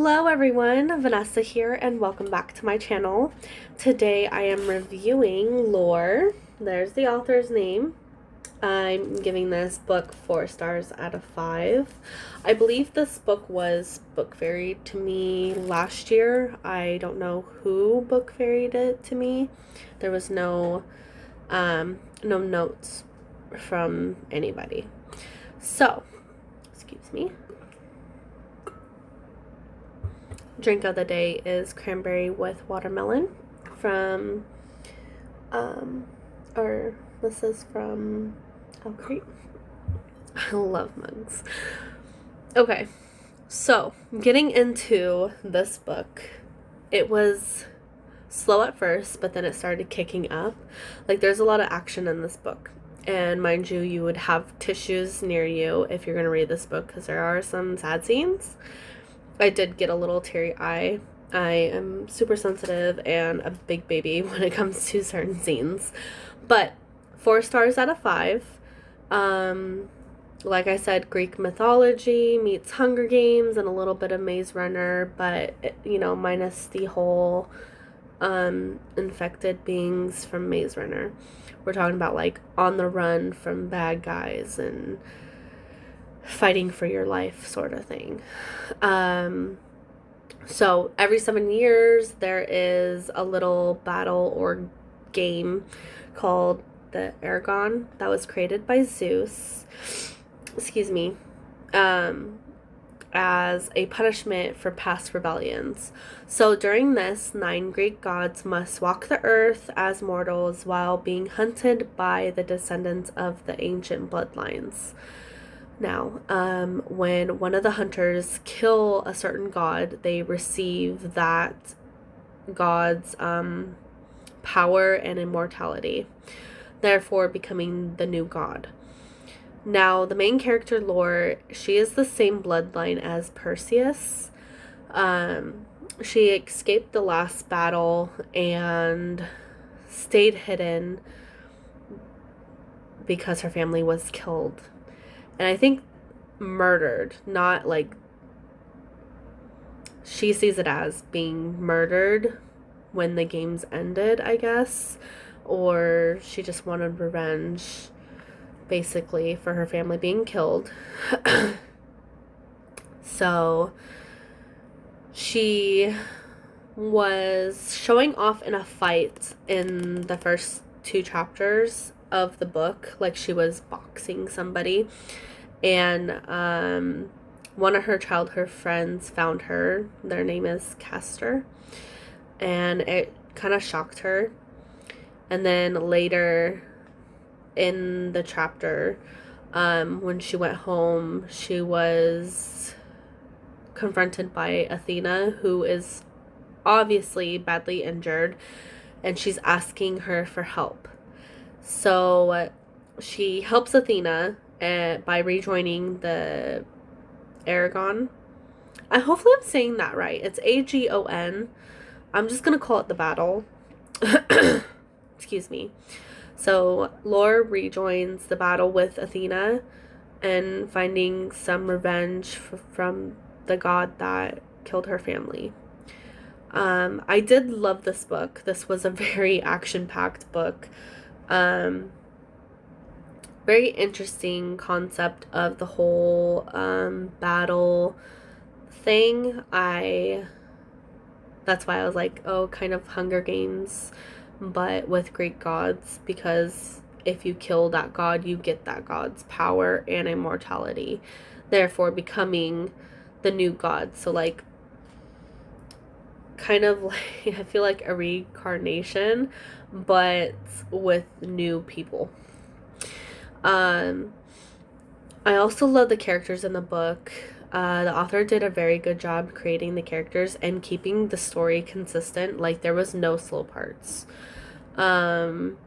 Hello everyone, Vanessa here and welcome back to my channel. Today I am reviewing Lore. There's the author's name. I'm giving this book 4 stars out of 5. I believe this book was book fairied to me last year. I don't know who book fairied it to me. There was no notes from anybody. So, excuse me. Drink of the day is cranberry with watermelon from, this is from Elk Creek. I love mugs. Okay, so getting into this book, it was slow at first, but then it started kicking up. Like, there's a lot of action in this book. And mind you, you would have tissues near you if you're going to read this book because there are some sad scenes. I did get a little teary eye. I am super sensitive and a big baby when it comes to certain scenes. But 4 stars out of 5. Like I said, Greek mythology meets Hunger Games and a little bit of Maze Runner, but, minus the whole infected beings from Maze Runner. We're talking about, like, on the run from bad guys and fighting for your life sort of thing. So every 7 years there is a little battle or game called the Aragon that was created by Zeus, as a punishment for past rebellions. So during this, 9 Greek gods must walk the earth as mortals while being hunted by the descendants of the ancient bloodlines. Now, when one of the hunters kill a certain god, they receive that god's power and immortality, therefore becoming the new god. Now, the main character, Lore, she is the same bloodline as Perseus. She escaped the last battle and stayed hidden because her family was killed. And I think murdered, not like, she sees it as being murdered when the games ended, I guess. Or she just wanted revenge, basically, for her family being killed. So she was showing off in a fight in the first 2 chapters of the book, like she was boxing somebody. And one of her childhood friends found her. Their name is Castor. And it kind of shocked her. And then later in the chapter, when she went home, she was confronted by Athena, who is obviously badly injured. And she's asking her for help. So she helps Athena by rejoining the Aragon. Hopefully I'm saying that right. It's Agon. I'm just going to call it the battle. Excuse me. So Lore rejoins the battle with Athena and finding some revenge from the god that killed her family. I did love this book. This was a very action-packed book. Very interesting concept of the whole battle thing. That's why I was like, oh, kind of Hunger Games, but with Greek gods, because if you kill that god, you get that god's power and immortality, therefore becoming the new god. So, like, kind of like, I feel like a reincarnation, but with new people. I also love the characters in the book. The author did a very good job creating the characters and keeping the story consistent. Like, there was no slow parts. And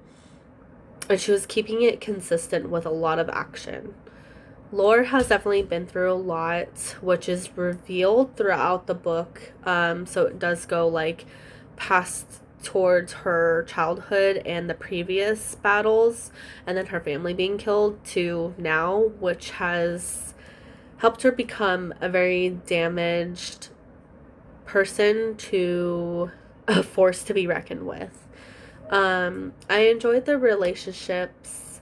she was keeping it consistent with a lot of action. Lore has definitely been through a lot, which is revealed throughout the book. So it does go, like, past towards her childhood and the previous battles, and then her family being killed, to now, which has helped her become a very damaged person to a force to be reckoned with. I enjoyed the relationships,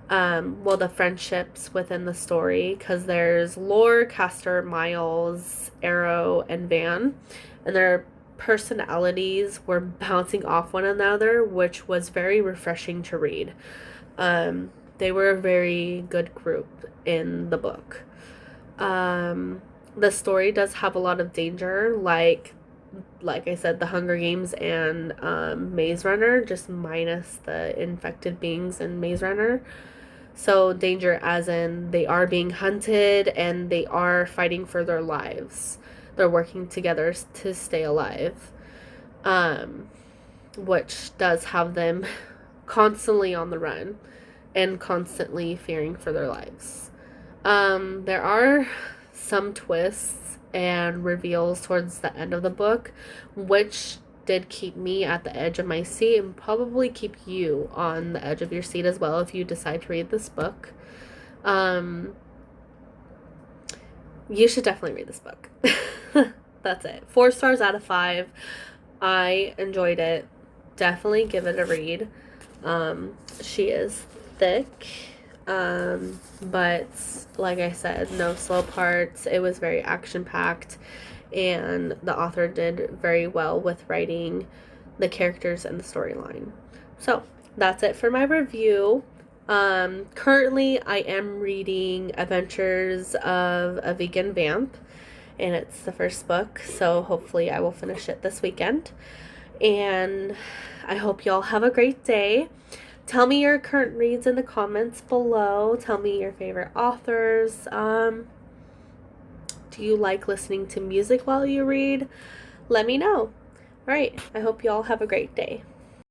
the friendships within the story, because there's Lore, Castor, Miles, Arrow, and Van, and their personalities were bouncing off one another, which was very refreshing to read. They were a very good group in the book. The story does have a lot of danger, like I said, the Hunger Games and Maze Runner, just minus the infected beings in Maze Runner. So danger as in they are being hunted and they are fighting for their lives. They're working together to stay alive, which does have them constantly on the run and constantly fearing for their lives. There are some twists and reveals towards the end of the book, which did keep me at the edge of my seat and probably keep you on the edge of your seat as well if you decide to read this book. You should definitely read this book. That's it. 4 stars out of 5. I enjoyed it. Definitely give it a read. She is thick, but like I said, no slow parts. It was very action-packed, and the author did very well with writing the characters and the storyline. So that's it for my review. Currently I am reading Adventures of a Vegan Vamp, and it's the first book, so hopefully I will finish it this weekend. And I hope y'all have a great day. Tell me your current reads in the comments below. Tell me your favorite authors. Do you like listening to music while you read? Let me know. All right, I hope y'all have a great day.